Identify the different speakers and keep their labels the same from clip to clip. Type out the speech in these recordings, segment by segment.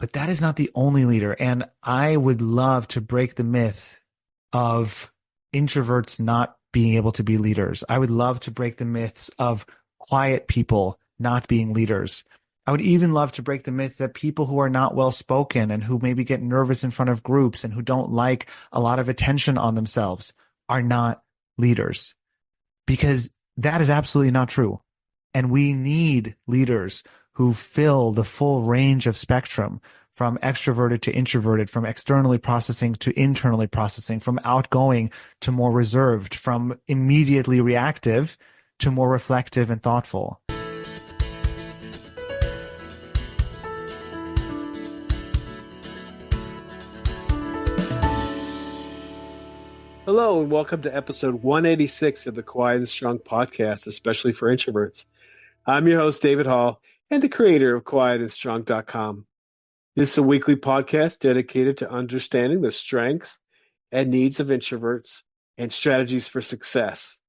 Speaker 1: But that is not the only leader. And I would love to break the myth of introverts not being able to be leaders. I would love to break the myths of quiet people not being leaders. I would even love to break the myth that people who are not well spoken and who maybe get nervous in front of groups and who don't like a lot of attention on themselves are not leaders, because that is absolutely not true. And we need leaders who fill the full range of spectrum, from extroverted to introverted, from externally processing to internally processing, from outgoing to more reserved, from immediately reactive to more reflective and thoughtful.
Speaker 2: Hello, and welcome to episode 186 of the Quiet and Strong podcast, especially for introverts. I'm your host, David Hall, and the creator of quietandstrong.com. This is a weekly podcast dedicated to understanding the strengths and needs of introverts and strategies for success.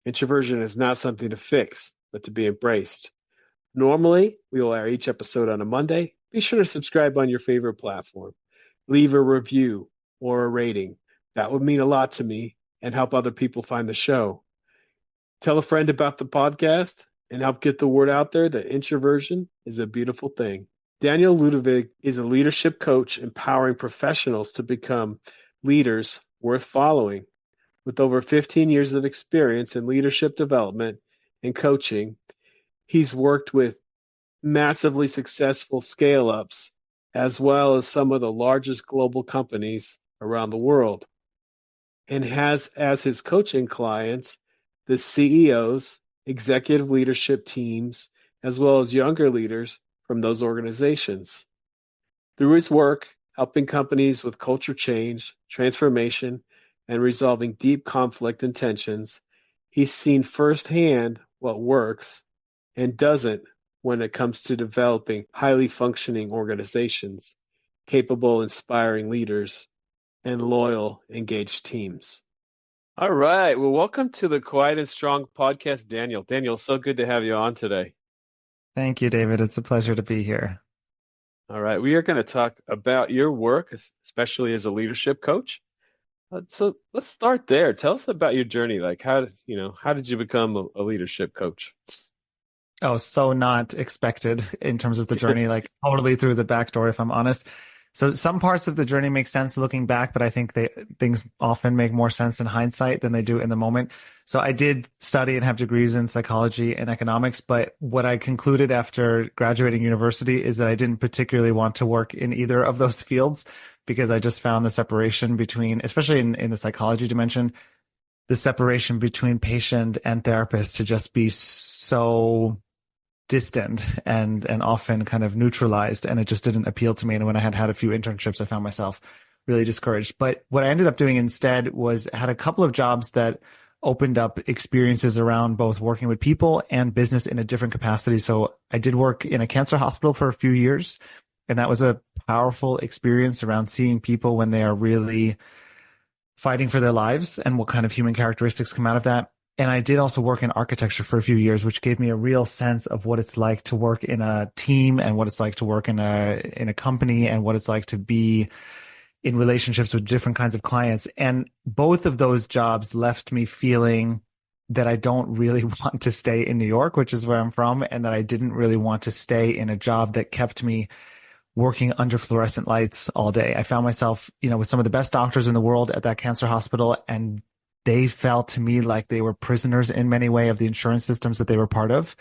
Speaker 2: Introversion is not something to fix, but to be embraced. Normally, we will air each episode on a Monday. Be sure to subscribe on your favorite platform. Leave a review or a rating. That would mean a lot to me and help other people find the show. Tell a friend about the podcast and help get the word out there that introversion is a beautiful thing. Daniel Ludevig is a leadership coach empowering professionals to become leaders worth following. With over 15 years of experience in leadership development and coaching, he's worked with massively successful scale-ups as well as some of the largest global companies around the world, and has as his coaching clients the CEOs, executive leadership teams, as well as younger leaders from those organizations. Through his work, helping companies with culture change, transformation, and resolving deep conflict and tensions, he's seen firsthand what works and doesn't when it comes to developing highly functioning organizations, capable, inspiring leaders, and loyal, engaged teams. All right. Well, welcome to the Quiet and Strong podcast, Daniel. Daniel, so good to have you on today.
Speaker 1: Thank you, David. It's a pleasure to be here.
Speaker 2: All right. We are going to talk about your work, especially as a leadership coach. So let's start there. Tell us about your journey. Like, how did you become a leadership coach?
Speaker 1: Oh, so not expected in terms of the journey, like totally through the back door, if I'm honest. So some parts of the journey make sense looking back, but I think things often make more sense in hindsight than they do in the moment. So I did study and have degrees in psychology and economics, but what I concluded after graduating university is that I didn't particularly want to work in either of those fields, because I just found the separation between, especially in the psychology dimension, the separation between patient and therapist to just be so distant and often kind of neutralized, and it just didn't appeal to me. And when I had a few internships, I found myself really discouraged. But what I ended up doing instead was had a couple of jobs that opened up experiences around both working with people and business in a different capacity. So I did work in a cancer hospital for a few years, and that was a powerful experience around seeing people when they are really fighting for their lives and what kind of human characteristics come out of that. And I did also work in architecture for a few years, which gave me a real sense of what it's like to work in a team and what it's like to work in a company and what it's like to be in relationships with different kinds of clients. And both of those jobs left me feeling that I don't really want to stay in New York, which is where I'm from, and that I didn't really want to stay in a job that kept me working under fluorescent lights all day. I found myself, with some of the best doctors in the world at that cancer hospital, and they felt to me like they were prisoners in many ways of the insurance systems that they were part of.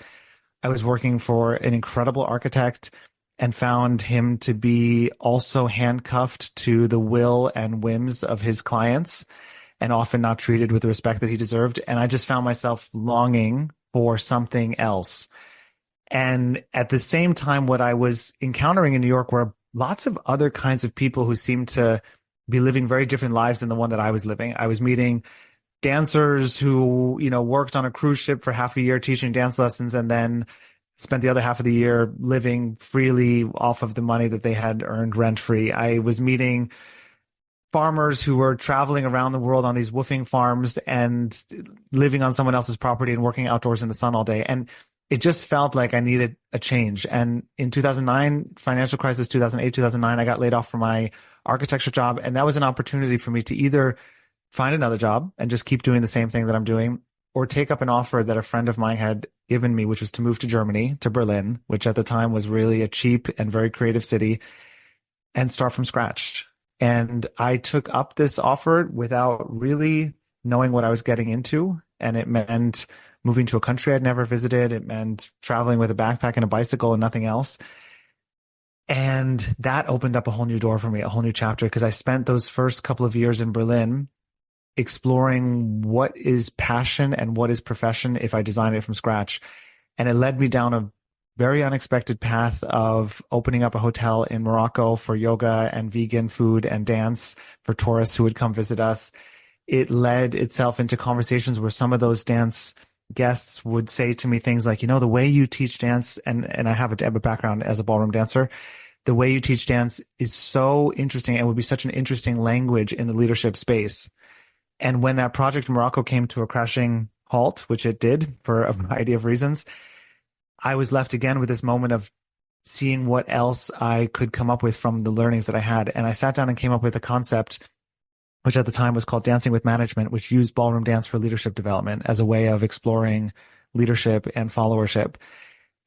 Speaker 1: I was working for an incredible architect and found him to be also handcuffed to the will and whims of his clients and often not treated with the respect that he deserved. And I just found myself longing for something else. And at the same time, what I was encountering in New York were lots of other kinds of people who seemed to be living very different lives than the one that I was living. I was meeting dancers who, worked on a cruise ship for half a year teaching dance lessons and then spent the other half of the year living freely off of the money that they had earned rent-free. I was meeting farmers who were traveling around the world on these woofing farms and living on someone else's property and working outdoors in the sun all day. And it just felt like I needed a change. And in 2009, financial crisis, 2008, 2009, I got laid off from my architecture job. And that was an opportunity for me to either find another job and just keep doing the same thing that I'm doing, or take up an offer that a friend of mine had given me, which was to move to Germany, to Berlin, which at the time was really a cheap and very creative city, and start from scratch. And I took up this offer without really knowing what I was getting into. And it meant moving to a country I'd never visited. It meant traveling with a backpack and a bicycle and nothing else. And that opened up a whole new door for me, a whole new chapter, because I spent those first couple of years in Berlin exploring what is passion and what is profession if I design it from scratch. And it led me down a very unexpected path of opening up a hotel in Morocco for yoga and vegan food and dance for tourists who would come visit us. It led itself into conversations where some of those dance guests would say to me things like, the way you teach dance, and I have a background as a ballroom dancer, the way you teach dance is so interesting and would be such an interesting language in the leadership space. And when that project in Morocco came to a crashing halt, which it did for a variety of reasons, I was left again with this moment of seeing what else I could come up with from the learnings that I had. And I sat down and came up with a concept, which at the time was called Dancing with Management, which used ballroom dance for leadership development as a way of exploring leadership and followership.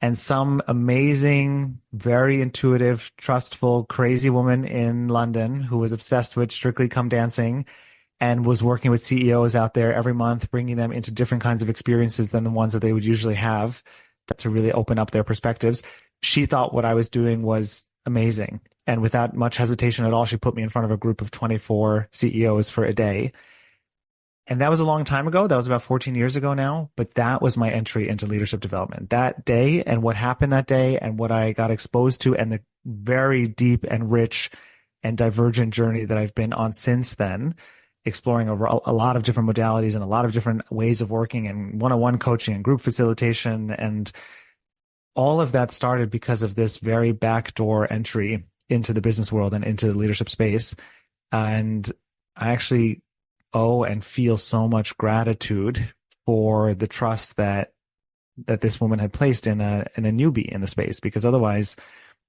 Speaker 1: And some amazing, very intuitive, trustful, crazy woman in London who was obsessed with Strictly Come Dancing and was working with CEOs out there every month, bringing them into different kinds of experiences than the ones that they would usually have to really open up their perspectives. She thought what I was doing was amazing. And without much hesitation at all, she put me in front of a group of 24 CEOs for a day. And that was a long time ago. That was about 14 years ago now. But that was my entry into leadership development. That day and what happened that day and what I got exposed to and the very deep and rich and divergent journey that I've been on since then, exploring a lot of different modalities and a lot of different ways of working and one-on-one coaching and group facilitation. And all of that started because of this very backdoor entry into the business world and into the leadership space. And I actually owe and feel so much gratitude for the trust that this woman had placed in a newbie in the space, because otherwise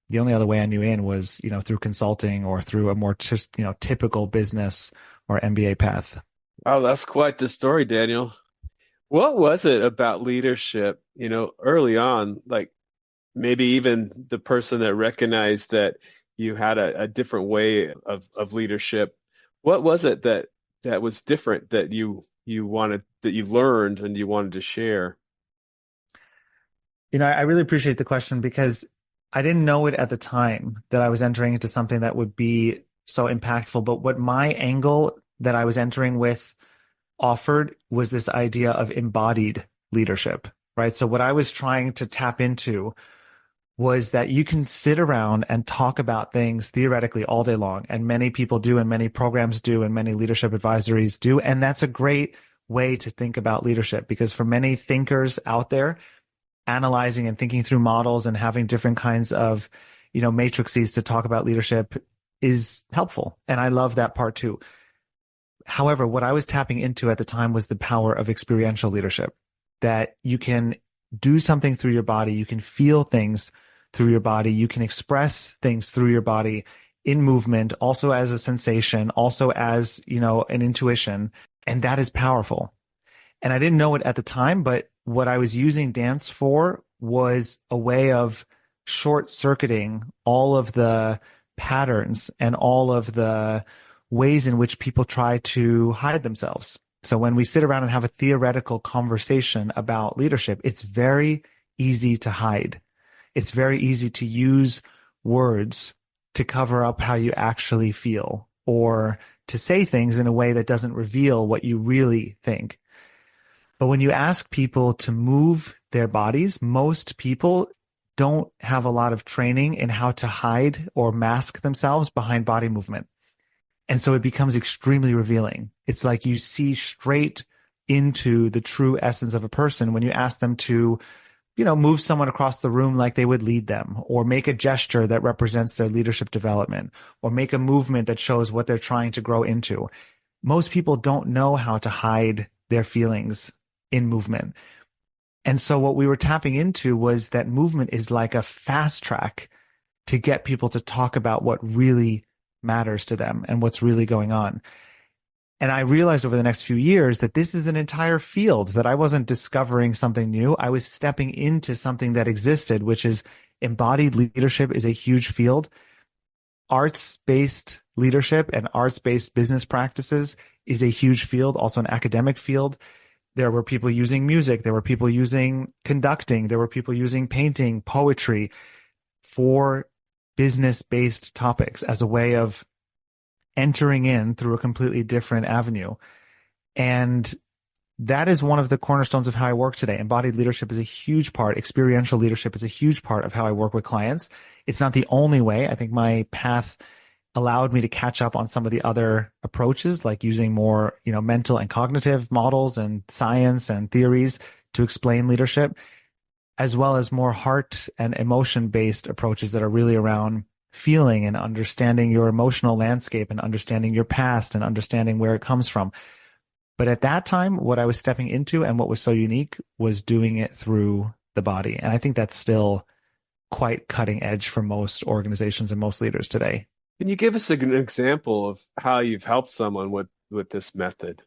Speaker 1: the only other way I knew in was, through consulting or through a more just, typical business or MBA path.
Speaker 2: Wow, that's quite the story, Daniel. What was it about leadership, early on, like maybe even the person that recognized that you had a different way of leadership? What was it that was different that you wanted, that you learned and you wanted to share?
Speaker 1: I really appreciate the question because I didn't know it at the time that I was entering into something that would be so impactful. But what my angle that I was entering with offered was this idea of embodied leadership, right? So what I was trying to tap into was that you can sit around and talk about things theoretically all day long. And many people do, and many programs do, and many leadership advisories do. And that's a great way to think about leadership, because for many thinkers out there, analyzing and thinking through models and having different kinds of, matrices to talk about leadership is helpful. And I love that part too. However, what I was tapping into at the time was the power of experiential leadership, that you can do something through your body. You can feel things through your body. You can express things through your body in movement, also as a sensation, also as, an intuition. And that is powerful. And I didn't know it at the time, but what I was using dance for was a way of short circuiting all of the patterns and all of the ways in which people try to hide themselves. So when we sit around and have a theoretical conversation about leadership, it's very easy to hide. It's very easy to use words to cover up how you actually feel, or to say things in a way that doesn't reveal what you really think. But when you ask people to move their bodies, most people don't have a lot of training in how to hide or mask themselves behind body movement. And so it becomes extremely revealing. It's like you see straight into the true essence of a person when you ask them to, move someone across the room like they would lead them, or make a gesture that represents their leadership development, or make a movement that shows what they're trying to grow into. Most people don't know how to hide their feelings in movement. And so what we were tapping into was that movement is like a fast track to get people to talk about what really matters to them and what's really going on. And I realized over the next few years that this is an entire field, that I wasn't discovering something new. I was stepping into something that existed, which is embodied leadership is a huge field. Arts-based leadership and arts-based business practices is a huge field, also an academic field. There were people using music. There were people using conducting. There were people using painting, poetry for business-based topics as a way of entering in through a completely different avenue. And that is one of the cornerstones of how I work today. Embodied leadership is a huge part. Experiential leadership is a huge part of how I work with clients. It's not the only way. I think my path allowed me to catch up on some of the other approaches, like using more, mental and cognitive models and science and theories to explain leadership, as well as more heart and emotion-based approaches that are really around feeling and understanding your emotional landscape and understanding your past and understanding where it comes from. But at that time, what I was stepping into and what was so unique was doing it through the body. And I think that's still quite cutting edge for most organizations and most leaders today.
Speaker 2: Can you give us an example of how you've helped someone with this method?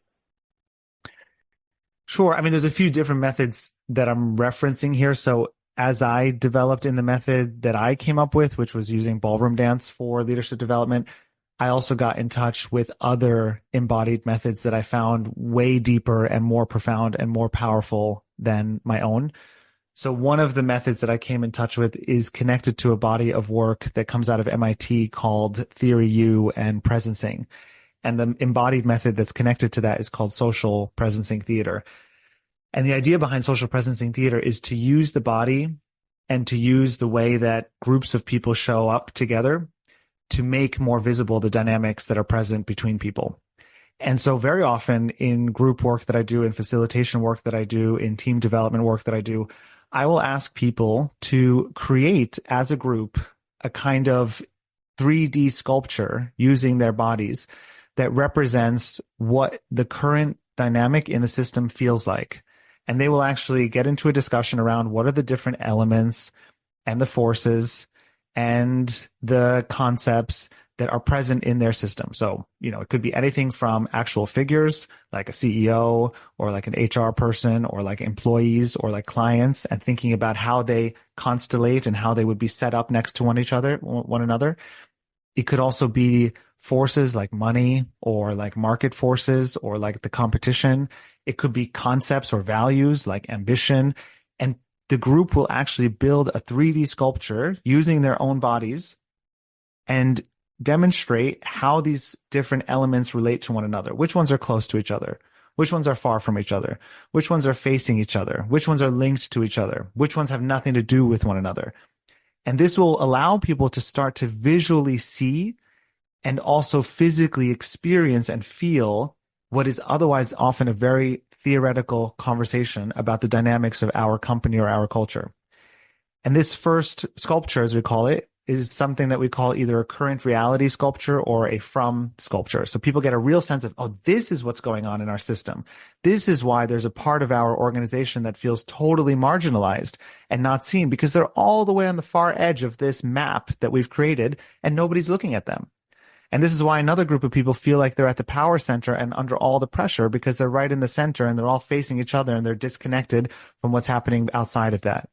Speaker 1: Sure. I mean, there's a few different methods that I'm referencing here. So as I developed in the method that I came up with, which was using ballroom dance for leadership development, I also got in touch with other embodied methods that I found way deeper and more profound and more powerful than my own. So one of the methods that I came in touch with is connected to a body of work that comes out of MIT called Theory U and Presencing. And the embodied method that's connected to that is called social presencing theater. And the idea behind social presencing theater is to use the body and to use the way that groups of people show up together to make more visible the dynamics that are present between people. And so very often in group work that I do, in facilitation work that I do, in team development work that I do, I will ask people to create as a group a kind of 3D sculpture using their bodies that represents what the current dynamic in the system feels like. And they will actually get into a discussion around what are the different elements and the forces and the concepts that are present in their system. So, it could be anything from actual figures like a CEO or like an HR person or like employees or like clients, and thinking about how they constellate and how they would be set up next to one another. It could also be forces like money or like market forces or like the competition. It could be concepts or values like ambition. And the group will actually build a 3D sculpture using their own bodies and demonstrate how these different elements relate to one another. Which ones are close to each other? Which ones are far from each other? Which ones are facing each other? Which ones are linked to each other? Which ones have nothing to do with one another? And this will allow people to start to visually see and also physically experience and feel what is otherwise often a very theoretical conversation about the dynamics of our company or our culture. And this first sculpture, as we call it, is something that we call either a current reality sculpture or a from sculpture. So people get a real sense of, oh, this is what's going on in our system. This is why there's a part of our organization that feels totally marginalized and not seen, because they're all the way on the far edge of this map that we've created and nobody's looking at them. And this is why another group of people feel like they're at the power center and under all the pressure, because they're right in the center and they're all facing each other and they're disconnected from what's happening outside of that.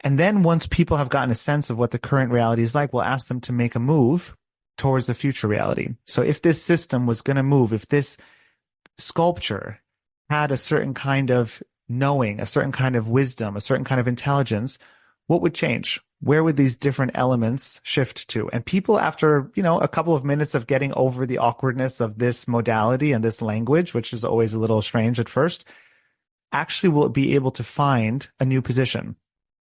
Speaker 1: And then once people have gotten a sense of what the current reality is like, we'll ask them to make a move towards the future reality. So if this system was going to move, if this sculpture had a certain kind of knowing, a certain kind of wisdom, a certain kind of intelligence, what would change? Where would these different elements shift to? And people, after, a couple of minutes of getting over the awkwardness of this modality and this language, which is always a little strange at first, actually will be able to find a new position,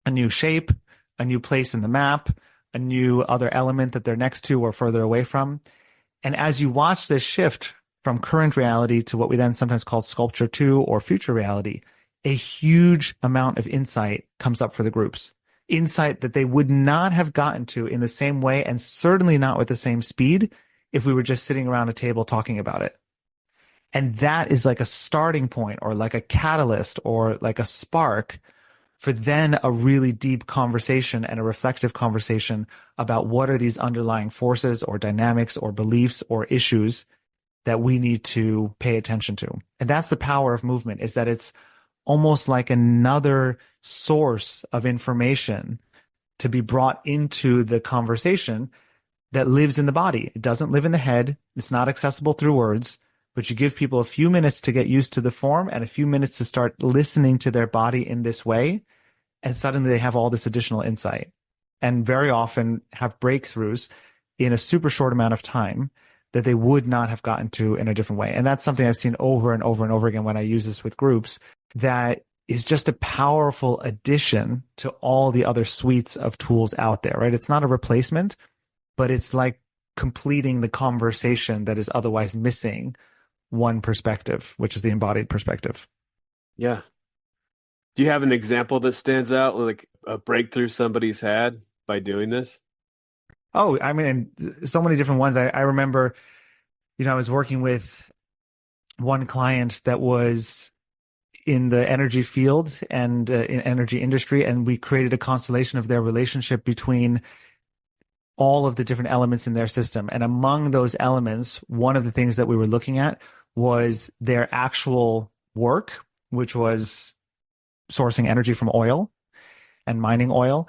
Speaker 1: a new shape, a new place in the map, a new other element that they're next to or further away from. And as you watch this shift from current reality to what we then sometimes call sculpture 2 or future reality, a huge amount of insight comes up for the groups. Insight that they would not have gotten to in the same way, and certainly not with the same speed, if we were just sitting around a table talking about it. And that is like a starting point or like a catalyst or like a spark for then a really deep conversation and a reflective conversation about what are these underlying forces or dynamics or beliefs or issues that we need to pay attention to. And that's the power of movement, is that it's almost like another source of information to be brought into the conversation that lives in the body. It doesn't live in the head. It's not accessible through words, but you give people a few minutes to get used to the form and a few minutes to start listening to their body in this way. And suddenly they have all this additional insight and very often have breakthroughs in a super short amount of time that they would not have gotten to in a different way. And that's something I've seen over and over and over again when I use this with groups, that is just a powerful addition to all the other suites of tools out there, right? It's not a replacement, but it's like completing the conversation that is otherwise missing one perspective, which is the embodied perspective.
Speaker 2: Yeah. Do you have an example that stands out, like a breakthrough somebody's had by doing this?
Speaker 1: Oh, I mean, so many different ones. I remember, I was working with one client that was in the energy field and in energy industry, and we created a constellation of their relationship between all of the different elements in their system. And among those elements, one of the things that we were looking at was their actual work, which was sourcing energy from oil and mining oil,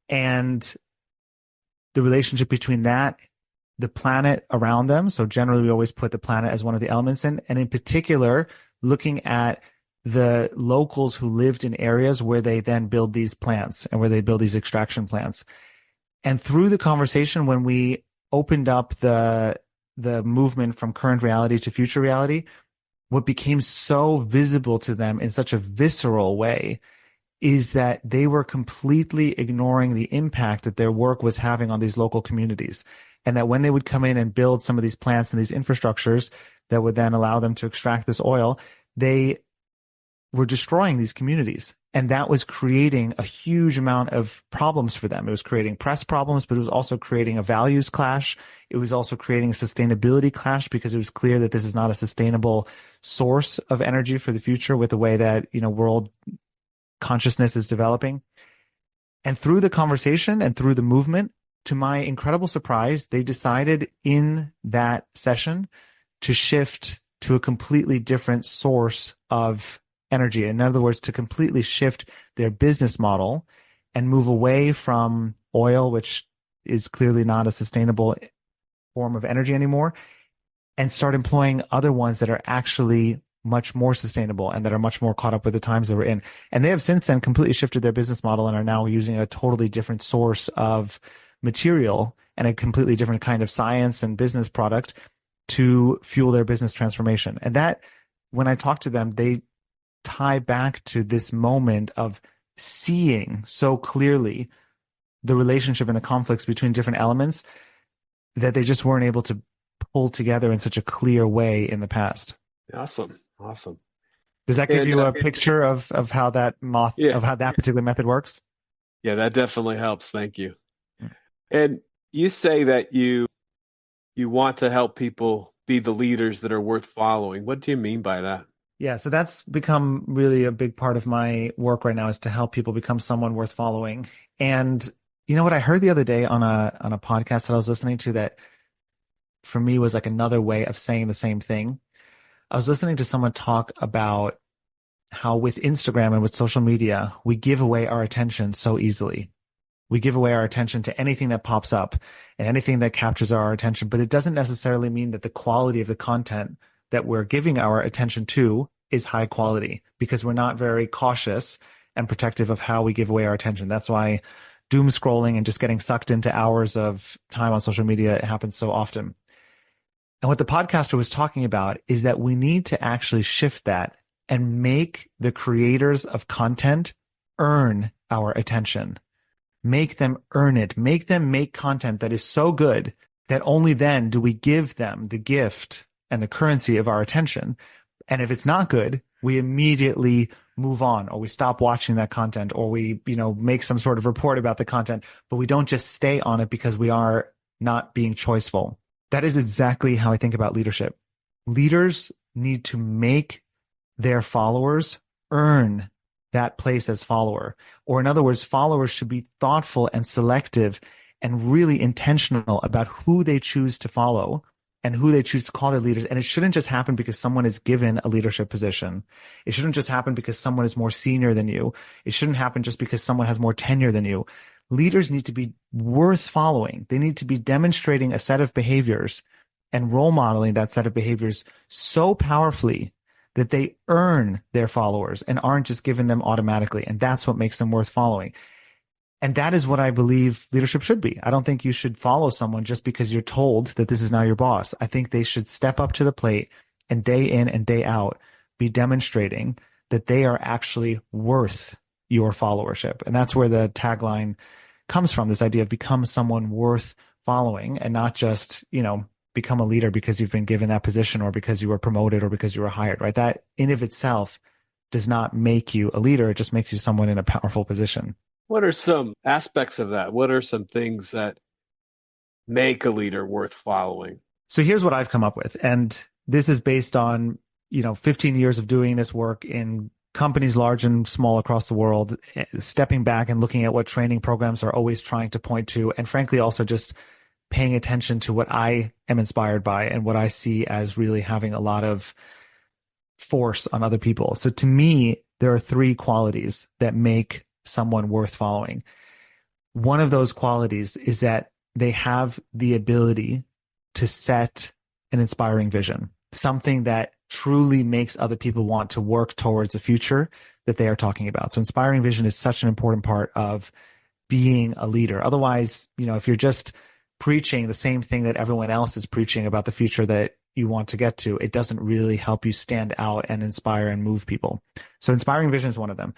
Speaker 1: and the relationship between that, the planet around them. So generally, we always put the planet as one of the elements in, and in particular, looking at the locals who lived in areas where they then build these plants and where they build these extraction plants. And through the conversation, when we opened up the movement from current reality to future reality, what became so visible to them in such a visceral way is that they were completely ignoring the impact that their work was having on these local communities. And that when they would come in and build some of these plants and these infrastructures that would then allow them to extract this oil, they were destroying these communities. And that was creating a huge amount of problems for them. It was creating press problems, but it was also creating a values clash. It was also creating a sustainability clash, because it was clear that this is not a sustainable source of energy for the future with the way that, world consciousness is developing. And through the conversation and through the movement, to my incredible surprise, they decided in that session to shift to a completely different source of energy. In other words, to completely shift their business model and move away from oil, which is clearly not a sustainable form of energy anymore, and start employing other ones that are actually much more sustainable and that are much more caught up with the times that we're in. And they have since then completely shifted their business model and are now using a totally different source of material and a completely different kind of science and business product to fuel their business transformation. And that, when I talk to them, they tie back to this moment of seeing so clearly the relationship and the conflicts between different elements that they just weren't able to pull together in such a clear way in the past.
Speaker 2: Awesome.
Speaker 1: Does that give you a picture of how that
Speaker 2: Yeah.
Speaker 1: of how that particular method works?
Speaker 2: Yeah, that definitely helps. Thank you. And you say that you want to help people be the leaders that are worth following. What do you mean by that?
Speaker 1: Yeah, so that's become really a big part of my work right now, is to help people become someone worth following. And you know what I heard the other day on a podcast that I was listening to, that for me was like another way of saying the same thing. I was listening to someone talk about how with Instagram and with social media, we give away our attention so easily. We give away our attention to anything that pops up and anything that captures our attention, but it doesn't necessarily mean that the quality of the content that we're giving our attention to is high quality, because we're not very cautious and protective of how we give away our attention. That's why doom scrolling and just getting sucked into hours of time on social media happens so often. And what the podcaster was talking about is that we need to actually shift that and make the creators of content earn our attention. Make them earn it. Make them make content that is so good that only then do we give them the gift and the currency of our attention. And if it's not good, we immediately move on, or we stop watching that content, or we, make some sort of report about the content, but we don't just stay on it because we are not being choiceful. That is exactly how I think about leadership. Leaders need to make their followers earn that place as follower. Or in other words, followers should be thoughtful and selective and really intentional about who they choose to follow and who they choose to call their leaders. And it shouldn't just happen because someone is given a leadership position. It shouldn't just happen because someone is more senior than you. It shouldn't happen just because someone has more tenure than you. Leaders need to be worth following. They need to be demonstrating a set of behaviors and role modeling that set of behaviors so powerfully that they earn their followers and aren't just given them automatically. And that's what makes them worth following. And that is what I believe leadership should be. I don't think you should follow someone just because you're told that this is now your boss. I think they should step up to the plate and day in and day out be demonstrating that they are actually worth your followership. And that's where the tagline comes from, this idea of become someone worth following and not just, become a leader because you've been given that position or because you were promoted or because you were hired, right? That in of itself does not make you a leader. It just makes you someone in a powerful position.
Speaker 2: What are some aspects of that? What are some things that make a leader worth following?
Speaker 1: So here's what I've come up with. And this is based on, 15 years of doing this work in companies large and small across the world, stepping back and looking at what training programs are always trying to point to. And frankly, also just paying attention to what I am inspired by and what I see as really having a lot of force on other people. So to me, there are three qualities that make someone worth following. One of those qualities is that they have the ability to set an inspiring vision, something that truly makes other people want to work towards a future that they are talking about. So inspiring vision is such an important part of being a leader. Otherwise, if you're just preaching the same thing that everyone else is preaching about the future that you want to get to, it doesn't really help you stand out and inspire and move people. So inspiring vision is one of them.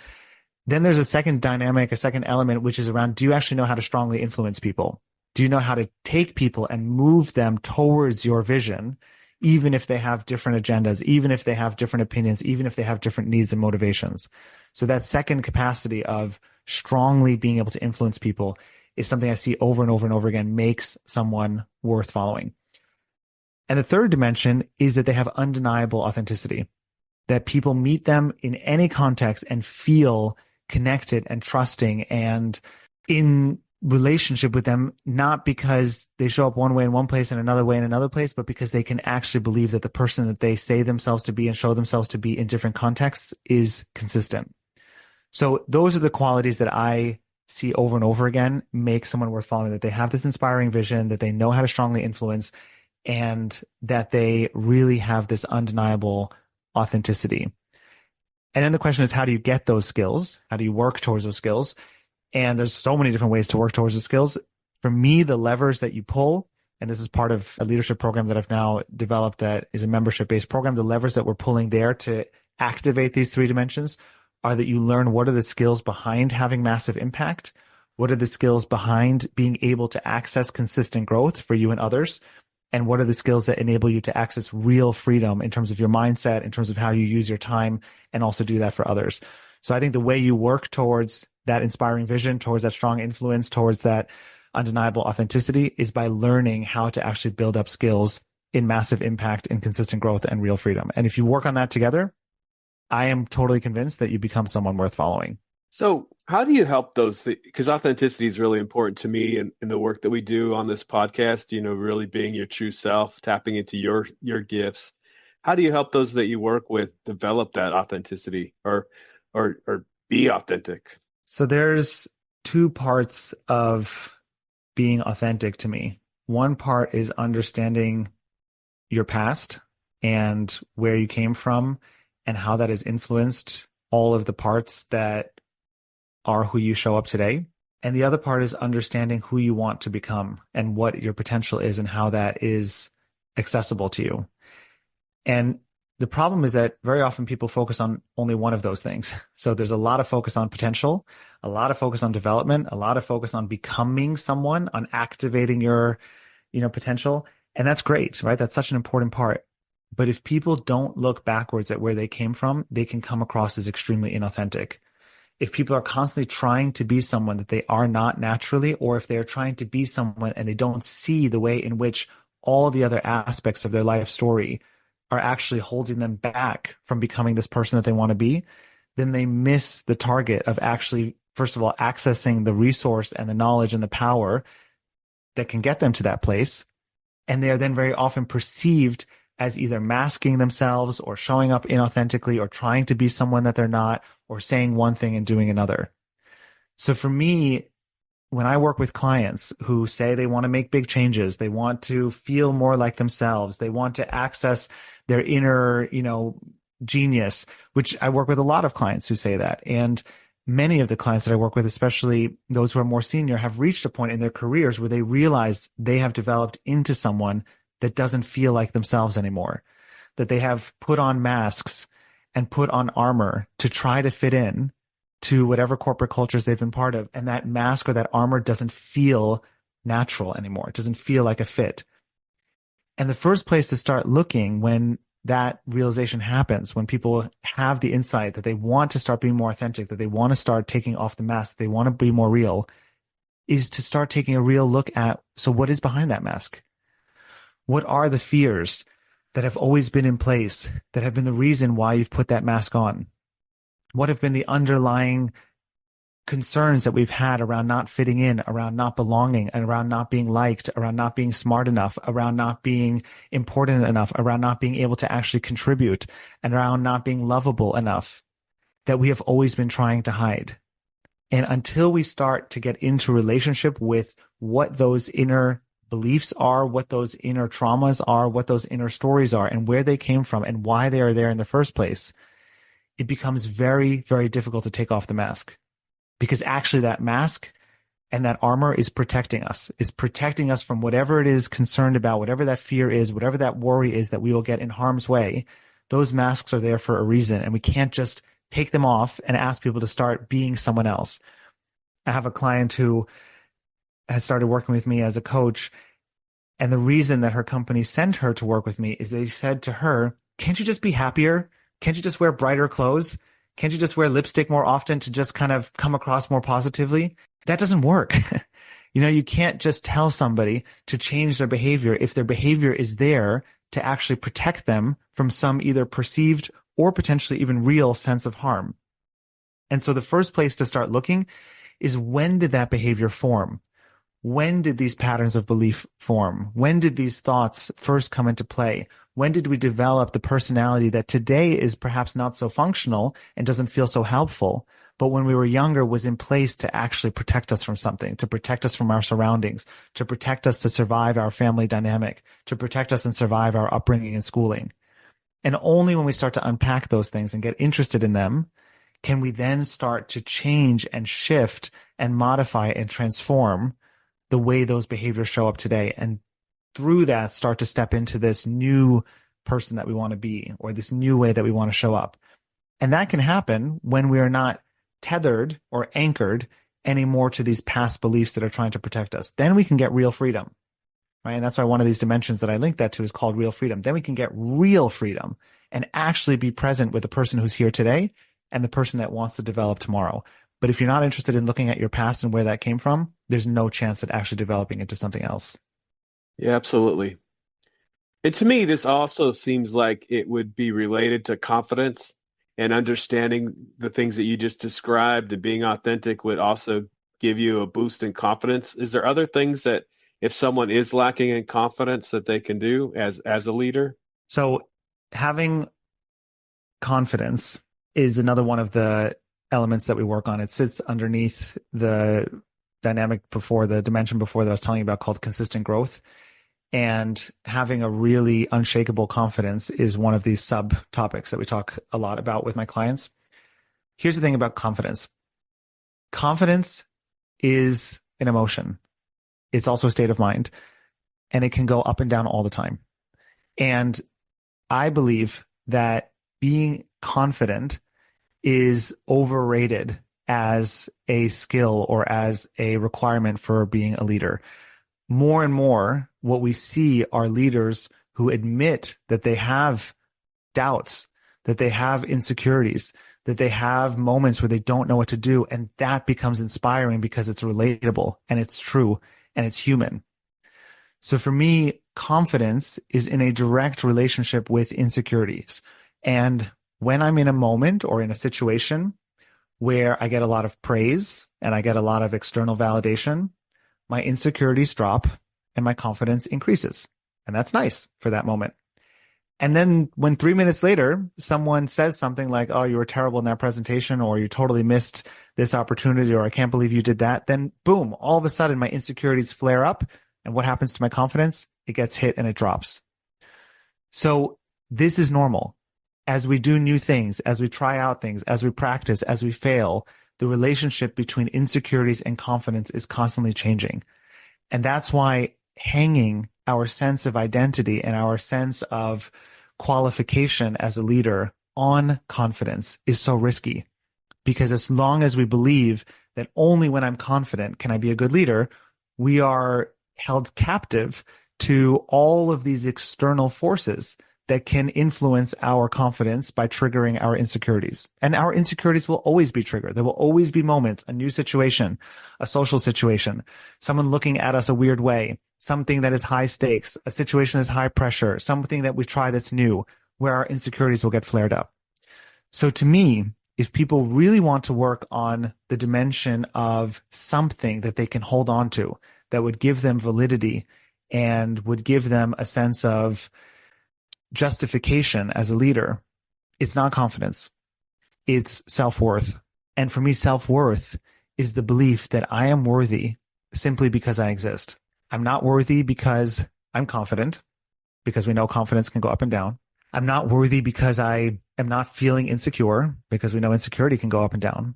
Speaker 1: Then there's a second dynamic, a second element, which is around, do you actually know how to strongly influence people? Do you know how to take people and move them towards your vision, even if they have different agendas, even if they have different opinions, even if they have different needs and motivations? So that second capacity of strongly being able to influence people is something I see over and over and over again makes someone worth following. And the third dimension is that they have undeniable authenticity, that people meet them in any context and feel connected and trusting and in relationship with them, not because they show up one way in one place and another way in another place, but because they can actually believe that the person that they say themselves to be and show themselves to be in different contexts is consistent. So those are the qualities that I see over and over again make someone worth following, that they have this inspiring vision, that they know how to strongly influence, and that they really have this undeniable authenticity. And then the question is, how do you get those skills? How do you work towards those skills? And there's so many different ways to work towards the skills. For me, the levers that you pull, and this is part of a leadership program that I've now developed that is a membership-based program, the levers that we're pulling there to activate these three dimensions are that you learn what are the skills behind having massive impact, what are the skills behind being able to access consistent growth for you and others, and what are the skills that enable you to access real freedom in terms of your mindset, in terms of how you use your time, and also do that for others. So I think the way you work towards that inspiring vision, towards that strong influence, towards that undeniable authenticity is by learning how to actually build up skills in massive impact, in consistent growth, and real freedom. And if you work on that together, I am totally convinced that you become someone worth following.
Speaker 2: So how do you help those? Because authenticity is really important to me in the work that we do on this podcast, really being your true self, tapping into your gifts. How do you help those that you work with develop that authenticity or be authentic?
Speaker 1: So there's two parts of being authentic to me. One part is understanding your past and where you came from and how that has influenced all of the parts that are who you show up today. And the other part is understanding who you want to become and what your potential is and how that is accessible to you. And the problem is that very often people focus on only one of those things. So there's a lot of focus on potential, a lot of focus on development, a lot of focus on becoming someone, on activating your, potential. And that's great, right? That's such an important part. But if people don't look backwards at where they came from, they can come across as extremely inauthentic. If people are constantly trying to be someone that they are not naturally, or if they're trying to be someone and they don't see the way in which all the other aspects of their life story are actually holding them back from becoming this person that they want to be, then they miss the target of actually, first of all, accessing the resource and the knowledge and the power that can get them to that place. And they are then very often perceived as either masking themselves or showing up inauthentically or trying to be someone that they're not or saying one thing and doing another. So for me, when I work with clients who say they want to make big changes, they want to feel more like themselves, they want to access their inner, genius, which I work with a lot of clients who say that. And many of the clients that I work with, especially those who are more senior, have reached a point in their careers where they realize they have developed into someone that doesn't feel like themselves anymore, that they have put on masks and put on armor to try to fit in to whatever corporate cultures they've been part of. And that mask or that armor doesn't feel natural anymore. It doesn't feel like a fit. And the first place to start looking when that realization happens, when people have the insight that they want to start being more authentic, that they want to start taking off the mask, they want to be more real, is to start taking a real look at, so what is behind that mask? What are the fears that have always been in place, that have been the reason why you've put that mask on? What have been the underlying concerns that we've had around not fitting in, around not belonging, and around not being liked, around not being smart enough, around not being important enough, around not being able to actually contribute, and around not being lovable enough, that we have always been trying to hide? And until we start to get into relationship with what those inner beliefs are, what those inner traumas are, what those inner stories are, and where they came from and why they are there in the first place, it becomes very, very difficult to take off the mask, because actually that mask and that armor is protecting us from whatever it is concerned about, whatever that fear is, whatever that worry is that we will get in harm's way. Those masks are there for a reason, and we can't just take them off and ask people to start being someone else. I have a client who has started working with me as a coach, and the reason that her company sent her to work with me is they said to her, can't you just be happier? Can't you just wear brighter clothes? Can't you just wear lipstick more often to just kind of come across more positively? That doesn't work. You can't just tell somebody to change their behavior if their behavior is there to actually protect them from some either perceived or potentially even real sense of harm. And so the first place to start looking is, when did that behavior form? When did these patterns of belief form? When did these thoughts first come into play? When did we develop the personality that today is perhaps not so functional and doesn't feel so helpful, but when we were younger was in place to actually protect us from something, to protect us from our surroundings, to protect us to survive our family dynamic, to protect us and survive our upbringing and schooling? And only when we start to unpack those things and get interested in them can we then start to change and shift and modify and transform the way those behaviors show up today. And through that, start to step into this new person that we want to be, or this new way that we want to show up. And that can happen when we are not tethered or anchored anymore to these past beliefs that are trying to protect us. Then we can get real freedom, right? And that's why one of these dimensions that I linked that to is called real freedom. Then we can get real freedom and actually be present with the person who's here today and the person that wants to develop tomorrow. But if you're not interested in looking at your past and where that came from, there's no chance at actually developing into something else.
Speaker 2: Yeah, absolutely. And to me, this also seems like it would be related to confidence, and understanding the things that you just described, and being authentic would also give you a boost in confidence. Is there other things that, if someone is lacking in confidence, that they can do as a leader?
Speaker 1: So having confidence is another one of the elements that we work on. It sits underneath the dynamic before, the dimension before that I was telling you about, called consistent growth. And having a really unshakable confidence is one of these subtopics that we talk a lot about with my clients. Here's the thing about confidence. Confidence is an emotion. It's also a state of mind, and it can go up and down all the time. And I believe that being confident is overrated as a skill or as a requirement for being a leader. More and more, what we see are leaders who admit that they have doubts, that they have insecurities, that they have moments where they don't know what to do. And that becomes inspiring because it's relatable and it's true and it's human. So for me, confidence is in a direct relationship with insecurities. And when I'm in a moment or in a situation where I get a lot of praise and I get a lot of external validation, my insecurities drop and my confidence increases. And that's nice for that moment. And then when 3 minutes later, someone says something like, oh, you were terrible in that presentation, or you totally missed this opportunity, or I can't believe you did that, then boom, all of a sudden my insecurities flare up. And what happens to my confidence? It gets hit and it drops. So this is normal. As we do new things, as we try out things, as we practice, as we fail, the relationship between insecurities and confidence is constantly changing. And that's why hanging our sense of identity and our sense of qualification as a leader on confidence is so risky. Because as long as we believe that only when I'm confident can I be a good leader, we are held captive to all of these external forces that can influence our confidence by triggering our insecurities. And our insecurities will always be triggered. There will always be moments, a new situation, a social situation, someone looking at us a weird way, something that is high stakes, a situation that's high pressure, something that we try that's new, where our insecurities will get flared up. So to me, if people really want to work on the dimension of something that they can hold on to, that would give them validity and would give them a sense of justification as a leader, it's not confidence. It's self-worth. And for me, self-worth is the belief that I am worthy simply because I exist. I'm not worthy because I'm confident, because we know confidence can go up and down. I'm not worthy because I am not feeling insecure, because we know insecurity can go up and down.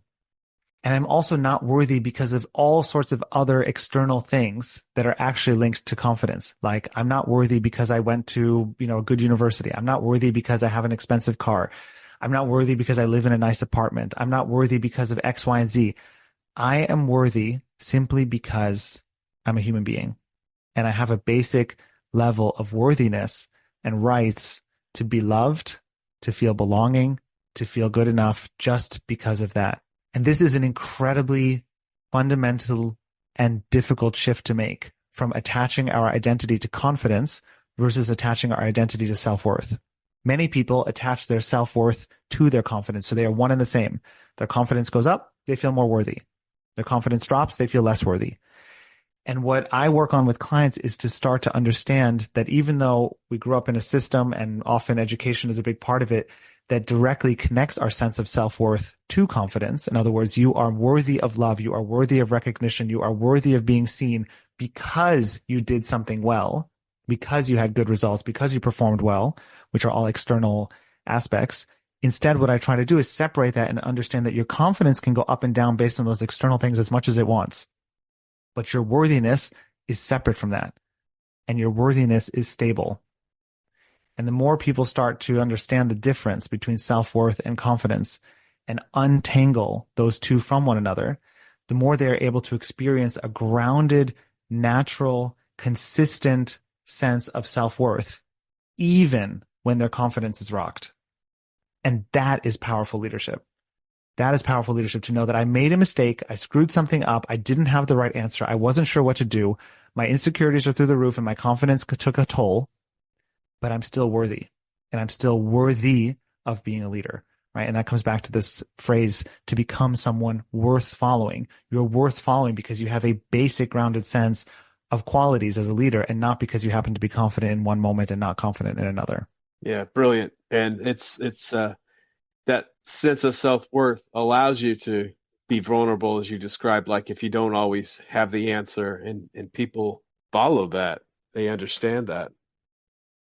Speaker 1: And I'm also not worthy because of all sorts of other external things that are actually linked to confidence. Like, I'm not worthy because I went to, a good university. I'm not worthy because I have an expensive car. I'm not worthy because I live in a nice apartment. I'm not worthy because of X, Y, and Z. I am worthy simply because I'm a human being. And I have a basic level of worthiness and rights to be loved, to feel belonging, to feel good enough just because of that. And this is an incredibly fundamental and difficult shift to make from attaching our identity to confidence versus attaching our identity to self-worth. Many people attach their self-worth to their confidence, so they are one and the same. Their confidence goes up, they feel more worthy. Their confidence drops, they feel less worthy. And what I work on with clients is to start to understand that even though we grew up in a system, and often education is a big part of it, that directly connects our sense of self-worth to confidence. In other words, you are worthy of love. You are worthy of recognition. You are worthy of being seen because you did something well, because you had good results, because you performed well, which are all external aspects. Instead, what I try to do is separate that and understand that your confidence can go up and down based on those external things as much as it wants. But your worthiness is separate from that. And your worthiness is stable. And the more people start to understand the difference between self-worth and confidence and untangle those two from one another, the more they're able to experience a grounded, natural, consistent sense of self-worth, even when their confidence is rocked. And that is powerful leadership. That is powerful leadership, to know that I made a mistake. I screwed something up. I didn't have the right answer. I wasn't sure what to do. My insecurities are through the roof and my confidence took a toll. But I'm still worthy, and I'm still worthy of being a leader, right? And that comes back to this phrase, to become someone worth following. You're worth following because you have a basic grounded sense of qualities as a leader, and not because you happen to be confident in one moment and not confident in another.
Speaker 2: Yeah, brilliant. And it's that sense of self-worth allows you to be vulnerable, as you described, like if you don't always have the answer, and people follow that, they understand that.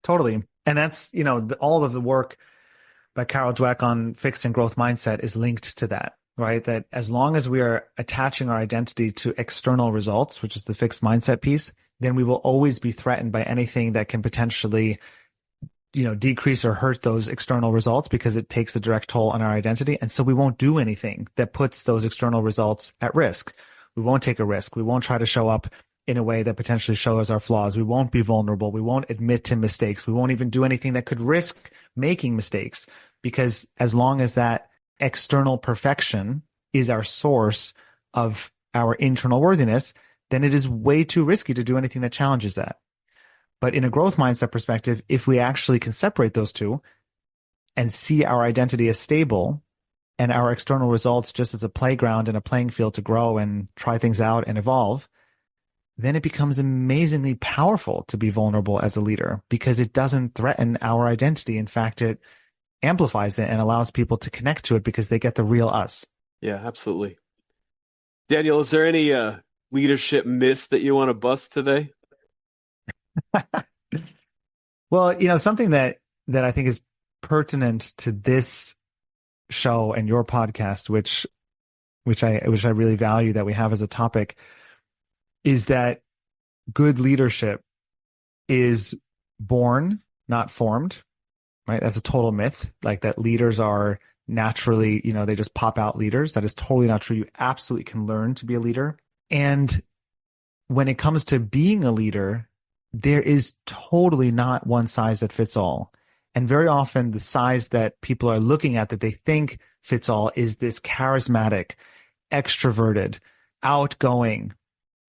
Speaker 1: Totally. And that's, all of the work by Carol Dweck on fixed and growth mindset is linked to that, right? That as long as we are attaching our identity to external results, which is the fixed mindset piece, then we will always be threatened by anything that can potentially, decrease or hurt those external results, because it takes a direct toll on our identity. And so we won't do anything that puts those external results at risk. We won't take a risk. We won't try to show up in a way that potentially shows our flaws. We won't be vulnerable. We won't admit to mistakes. We won't even do anything that could risk making mistakes, because as long as that external perfection is our source of our internal worthiness, then it is way too risky to do anything that challenges that. But in a growth mindset perspective, if we actually can separate those two and see our identity as stable and our external results just as a playground and a playing field to grow and try things out and evolve, then it becomes amazingly powerful to be vulnerable as a leader because it doesn't threaten our identity. In fact, it amplifies it and allows people to connect to it because they get the real us.
Speaker 2: Yeah, absolutely. Daniel, is there any leadership myths that you want to bust today?
Speaker 1: Well, something that I think is pertinent to this show and your podcast, which I really value that we have as a topic, is that good leadership is born, not formed, right? That's a total myth. Like that leaders are naturally, they just pop out leaders. That is totally not true. You absolutely can learn to be a leader. And when it comes to being a leader, there is totally not one size that fits all. And very often the size that people are looking at that they think fits all is this charismatic, extroverted, outgoing,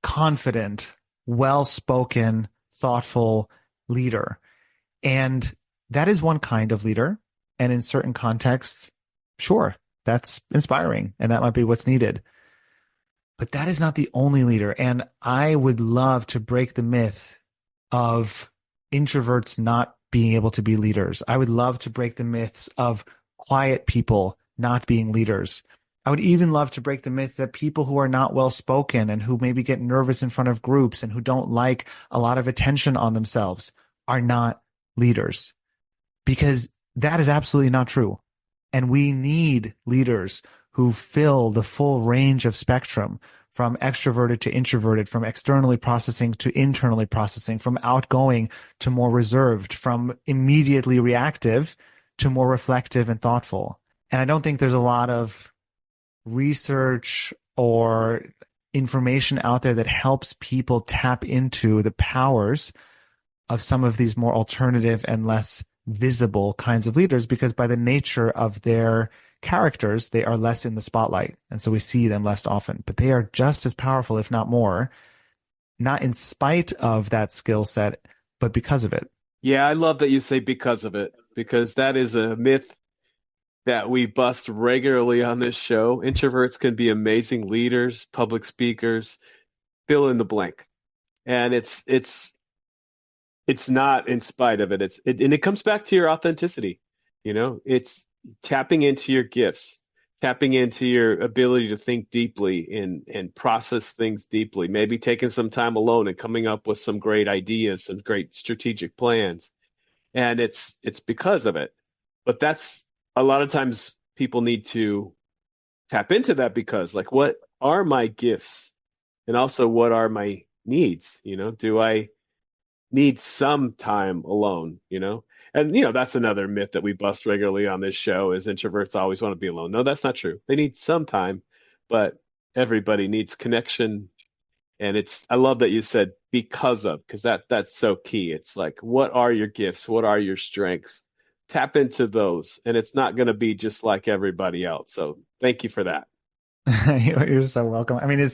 Speaker 1: confident, well-spoken, thoughtful leader. And that is one kind of leader. And in certain contexts, sure, that's inspiring and that might be what's needed. But that is not the only leader. And I would love to break the myth of introverts not being able to be leaders. I would love to break the myths of quiet people not being leaders. I would even love to break the myth that people who are not well spoken and who maybe get nervous in front of groups and who don't like a lot of attention on themselves are not leaders, because that is absolutely not true. And we need leaders who fill the full range of spectrum, from extroverted to introverted, from externally processing to internally processing, from outgoing to more reserved, from immediately reactive to more reflective and thoughtful. And I don't think there's a lot of research or information out there that helps people tap into the powers of some of these more alternative and less visible kinds of leaders, because by the nature of their characters, they are less in the spotlight. And so we see them less often, but they are just as powerful, if not more, not in spite of that skill set, but because of it.
Speaker 2: Yeah, I love that you say because of it, because that is a myth that we bust regularly on this show. Introverts can be amazing leaders, public speakers, fill in the blank. And it's not in spite of it. And it comes back to your authenticity. It's tapping into your gifts, tapping into your ability to think deeply and process things deeply, maybe taking some time alone and coming up with some great ideas, some great strategic plans. And it's because of it. But that's a lot of times people need to tap into that, because like, what are my gifts? And also, what are my needs? Do I need some time alone? And that's another myth that we bust regularly on this show, is introverts always want to be alone. No, that's not true. They need some time, but everybody needs connection. And I love that you said because that's so key. It's like, what are your gifts? What are your strengths? Tap into those, and it's not going to be just like everybody else. So thank you for that.
Speaker 1: You're so welcome. I mean,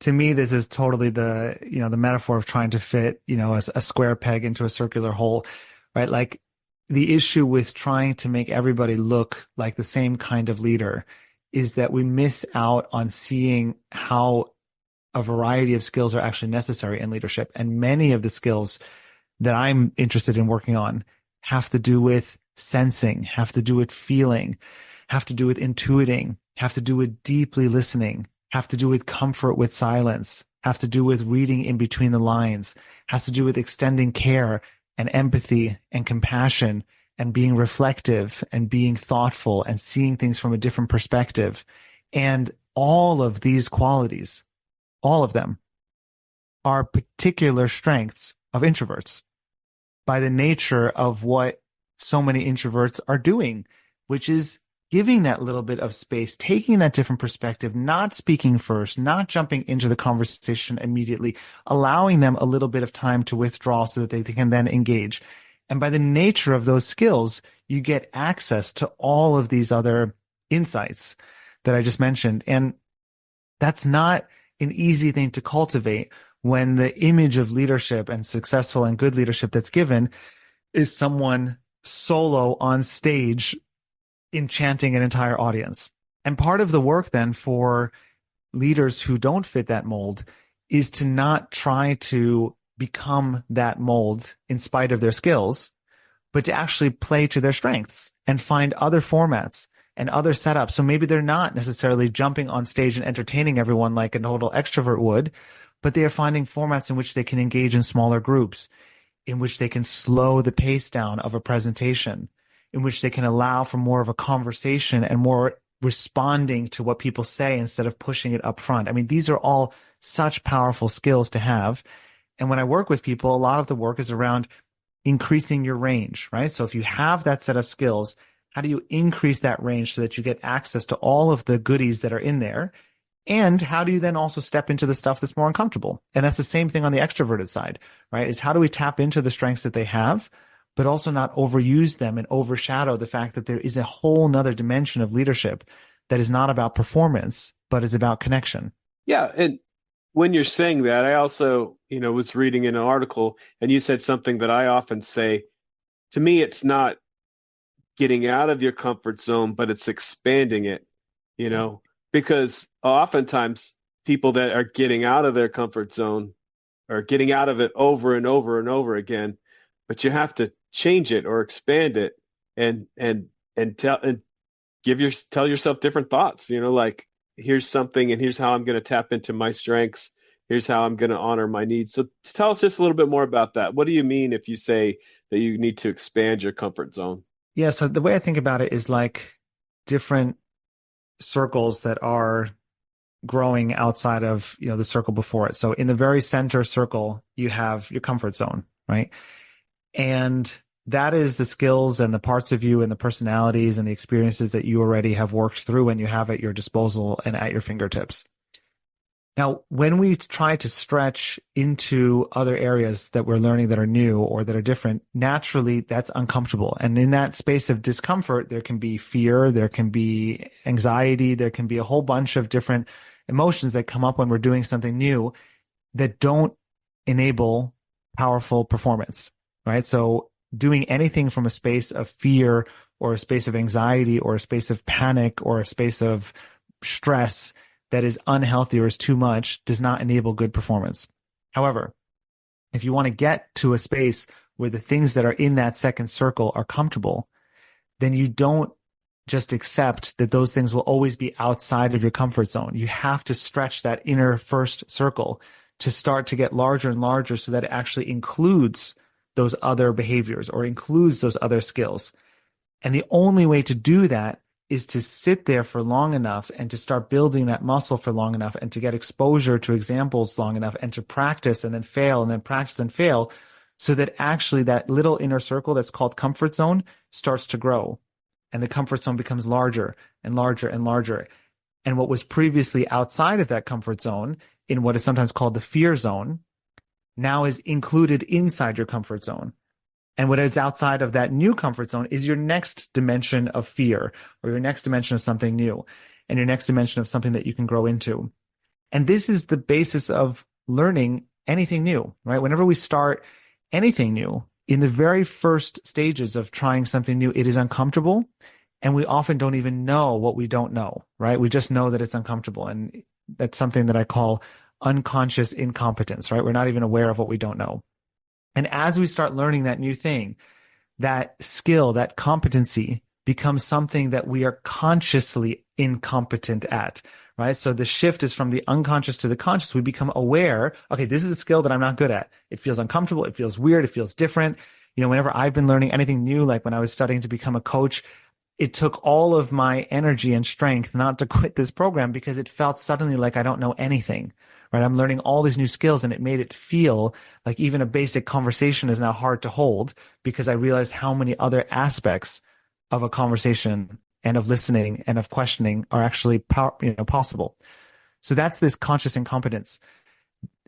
Speaker 1: to me, this is totally the metaphor of trying to fit, a square peg into a circular hole, right? Like, the issue with trying to make everybody look like the same kind of leader is that we miss out on seeing how a variety of skills are actually necessary in leadership. And many of the skills that I'm interested in working on have to do with sensing, have to do with feeling, have to do with intuiting, have to do with deeply listening, have to do with comfort with silence, have to do with reading in between the lines, has to do with extending care and empathy and compassion and being reflective and being thoughtful and seeing things from a different perspective. And all of these qualities, all of them, are particular strengths of introverts by the nature of what so many introverts are doing, which is giving that little bit of space, taking that different perspective, not speaking first, not jumping into the conversation immediately, allowing them a little bit of time to withdraw so that they can then engage. And by the nature of those skills, you get access to all of these other insights that I just mentioned. And that's not an easy thing to cultivate when the image of leadership and successful and good leadership that's given is someone solo on stage enchanting an entire audience. And part of the work then for leaders who don't fit that mold is to not try to become that mold in spite of their skills, but to actually play to their strengths and find other formats and other setups. So maybe they're not necessarily jumping on stage and entertaining everyone like a total extrovert would, but they are finding formats in which they can engage in smaller groups, in which they can slow the pace down of a presentation, in which they can allow for more of a conversation and more responding to what people say instead of pushing it up front. I mean, these are all such powerful skills to have. And when I work with people, a lot of the work is around increasing your range, right? So if you have that set of skills, how do you increase that range so that you get access to all of the goodies that are in there? And how do you then also step into the stuff that's more uncomfortable? And that's the same thing on the extroverted side, right? Is how do we tap into the strengths that they have, but also not overuse them and overshadow the fact that there is a whole nother dimension of leadership that is not about performance, but is about connection.
Speaker 2: Yeah. And when you're saying that, I also, was reading in an article and you said something that I often say, to me, it's not getting out of your comfort zone, but it's expanding it, because oftentimes people that are getting out of their comfort zone are getting out of it over and over and over again, but you have to change it or expand it and tell yourself different thoughts, like here's something and here's how I'm going to tap into my strengths. Here's how I'm going to honor my needs. So tell us just a little bit more about that. What do you mean if you say that you need to expand your comfort zone?
Speaker 1: Yeah. So the way I think about it is like different circles that are growing outside of, the circle before it. So in the very center circle, you have your comfort zone, right? And that is the skills and the parts of you and the personalities and the experiences that you already have worked through and you have at your disposal and at your fingertips. Now, when we try to stretch into other areas that we're learning that are new or that are different, naturally that's uncomfortable. And in that space of discomfort, there can be fear, there can be anxiety, there can be a whole bunch of different emotions that come up when we're doing something new that don't enable powerful performance, right? So doing anything from a space of fear or a space of anxiety or a space of panic or a space of stress that is unhealthy or is too much does not enable good performance. However, if you want to get to a space where the things that are in that second circle are comfortable, then you don't just accept that those things will always be outside of your comfort zone. You have to stretch that inner first circle to start to get larger and larger so that it actually includes those other behaviors or includes those other skills. And the only way to do that is to sit there for long enough and to start building that muscle for long enough and to get exposure to examples long enough and to practice and then fail and then practice and fail so that actually that little inner circle that's called comfort zone starts to grow and the comfort zone becomes larger and larger and larger. And what was previously outside of that comfort zone in what is sometimes called the fear zone now is included inside your comfort zone. And what is outside of that new comfort zone is your next dimension of fear or your next dimension of something new and your next dimension of something that you can grow into. And this is the basis of learning anything new, right? Whenever we start anything new, in the very first stages of trying something new, it is uncomfortable. And we often don't even know what we don't know, right? We just know that it's uncomfortable. And that's something that I call unconscious incompetence, right? We're not even aware of what we don't know. And as we start learning that new thing, that skill, that competency becomes something that we are consciously incompetent at, right? So the shift is from the unconscious to the conscious. We become aware, okay, this is a skill that I'm not good at. It feels uncomfortable. It feels weird. It feels different. Whenever I've been learning anything new, like when I was studying to become a coach, it took all of my energy and strength not to quit this program because it felt suddenly like I don't know anything. Right? I'm learning all these new skills and it made it feel like even a basic conversation is now hard to hold because I realized how many other aspects of a conversation and of listening and of questioning are actually possible. So that's this conscious incompetence.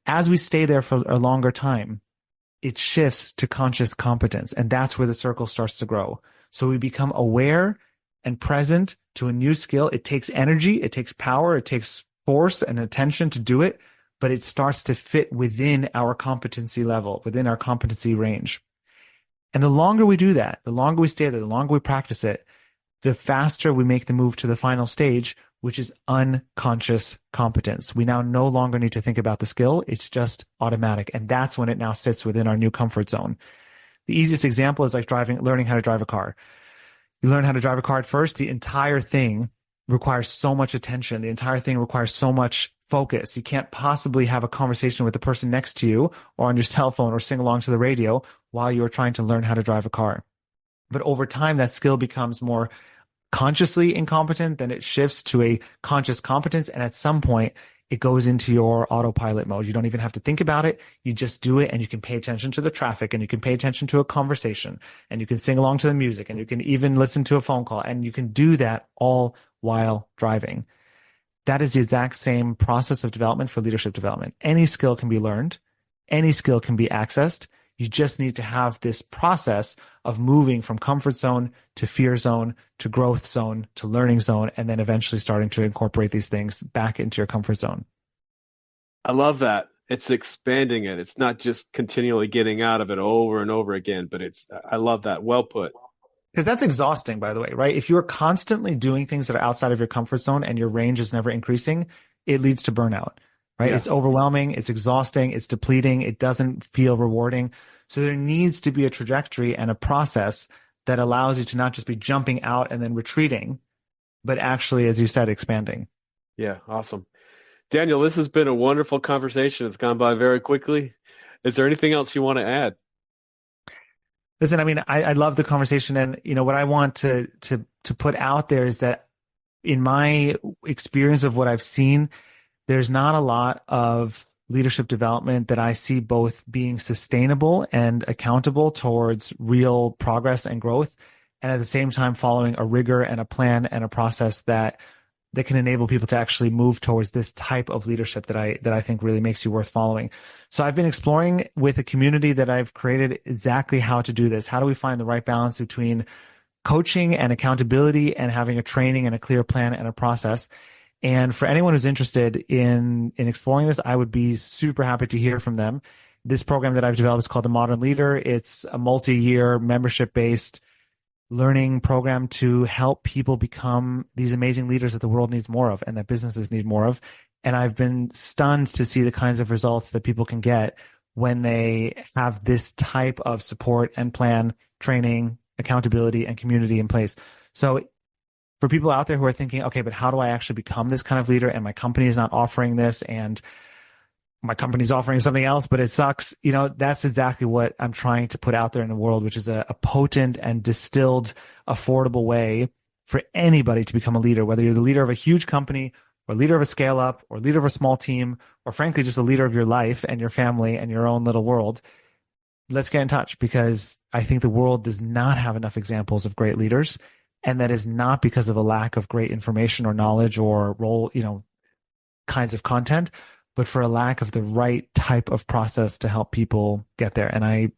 Speaker 1: As we stay there for a longer time, it shifts to conscious competence. And that's where the circle starts to grow. So we become aware and present to a new skill. It takes energy. It takes power. It takes force and attention to do it, but it starts to fit within our competency level, within our competency range. And the longer we do that, the longer we stay there, the longer we practice it, the faster we make the move to the final stage, which is unconscious competence. We now no longer need to think about the skill. It's just automatic. And that's when it now sits within our new comfort zone. The easiest example is like learning how to drive a car. You learn how to drive a car at first. The entire thing requires so much attention. The entire thing requires so much focus. You can't possibly have a conversation with the person next to you or on your cell phone or sing along to the radio while you're trying to learn how to drive a car. But over time, that skill becomes more consciously incompetent, then it shifts to a conscious competence. And at some point, it goes into your autopilot mode. You don't even have to think about it. You just do it, and you can pay attention to the traffic, and you can pay attention to a conversation, and you can sing along to the music, and you can even listen to a phone call, and you can do that all while driving. That is the exact same process of development for leadership development. Any skill can be learned. Any skill can be accessed. You just need to have this process of moving from comfort zone to fear zone to growth zone to learning zone, and then eventually starting to incorporate these things back into your comfort zone.
Speaker 2: I love that. It's expanding it. It's not just continually getting out of it over and over again, but I love that. Well put.
Speaker 1: Because that's exhausting, by the way, right? If you're constantly doing things that are outside of your comfort zone and your range is never increasing, it leads to burnout, right?
Speaker 2: Yeah.
Speaker 1: It's overwhelming. It's exhausting. It's depleting. It doesn't feel rewarding. So there needs to be a trajectory and a process that allows you to not just be jumping out and then retreating, but actually, as you said, expanding.
Speaker 2: Yeah, awesome. Daniel, this has been a wonderful conversation. It's gone by very quickly. Is there anything else you want to add?
Speaker 1: Listen, I mean, I love the conversation, and what I want to put out there is that in my experience of what I've seen, there's not a lot of leadership development that I see both being sustainable and accountable towards real progress and growth, and at the same time following a rigor and a plan and a process that can enable people to actually move towards this type of leadership that I think really makes you worth following. So I've been exploring with a community that I've created exactly how to do this. How do we find the right balance between coaching and accountability and having a training and a clear plan and a process? And for anyone who's interested in exploring this, I would be super happy to hear from them. This program that I've developed is called The Modern Leader. It's a multi-year membership-based learning program to help people become these amazing leaders that the world needs more of and that businesses need more of. And I've been stunned to see the kinds of results that people can get when they have this type of support and plan, training, accountability, and community in place. So for people out there who are thinking, okay, but how do I actually become this kind of leader? And my company is not offering this, and my company's offering something else, but it sucks. That's exactly what I'm trying to put out there in the world, which is a potent and distilled, affordable way for anybody to become a leader, whether you're the leader of a huge company or leader of a scale up or leader of a small team, or frankly, just a leader of your life and your family and your own little world. Let's get in touch, because I think the world does not have enough examples of great leaders. And that is not because of a lack of great information or knowledge or role, kinds of content, but for a lack of the right type of process to help people get there. And I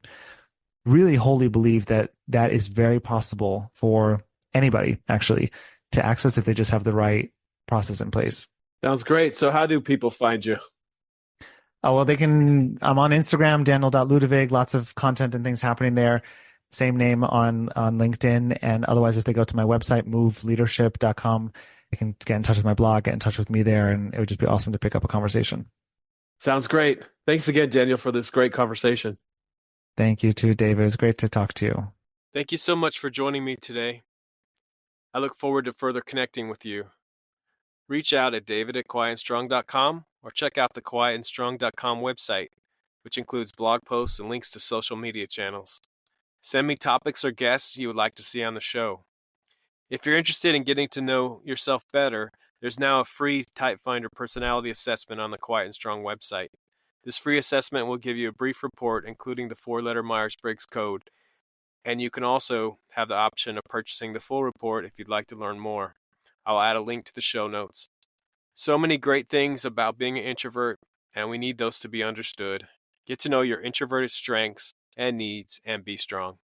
Speaker 1: really wholly believe that that is very possible for anybody, actually, to access if they just have the right process in place.
Speaker 2: Sounds great. So how do people find you?
Speaker 1: Oh, well, I'm on Instagram, Daniel.Ludevig, lots of content and things happening there. Same name on LinkedIn. And otherwise, if they go to my website, moveleadership.com, they can get in touch with my blog, get in touch with me there, and it would just be awesome to pick up a conversation.
Speaker 2: Sounds great. Thanks again, Daniel, for this great conversation.
Speaker 1: Thank you too, David. It was great to talk to you.
Speaker 3: Thank you so much for joining me today. I look forward to further connecting with you. Reach out at david@quietandstrong.com or check out the quietandstrong.com website, which includes blog posts and links to social media channels. Send me topics or guests you would like to see on the show. If you're interested in getting to know yourself better, there's now a free Type Finder personality assessment on the Quiet and Strong website. This free assessment will give you a brief report, including the 4-letter Myers-Briggs code, and you can also have the option of purchasing the full report if you'd like to learn more. I'll add a link to the show notes. So many great things about being an introvert, and we need those to be understood. Get to know your introverted strengths and needs and be strong.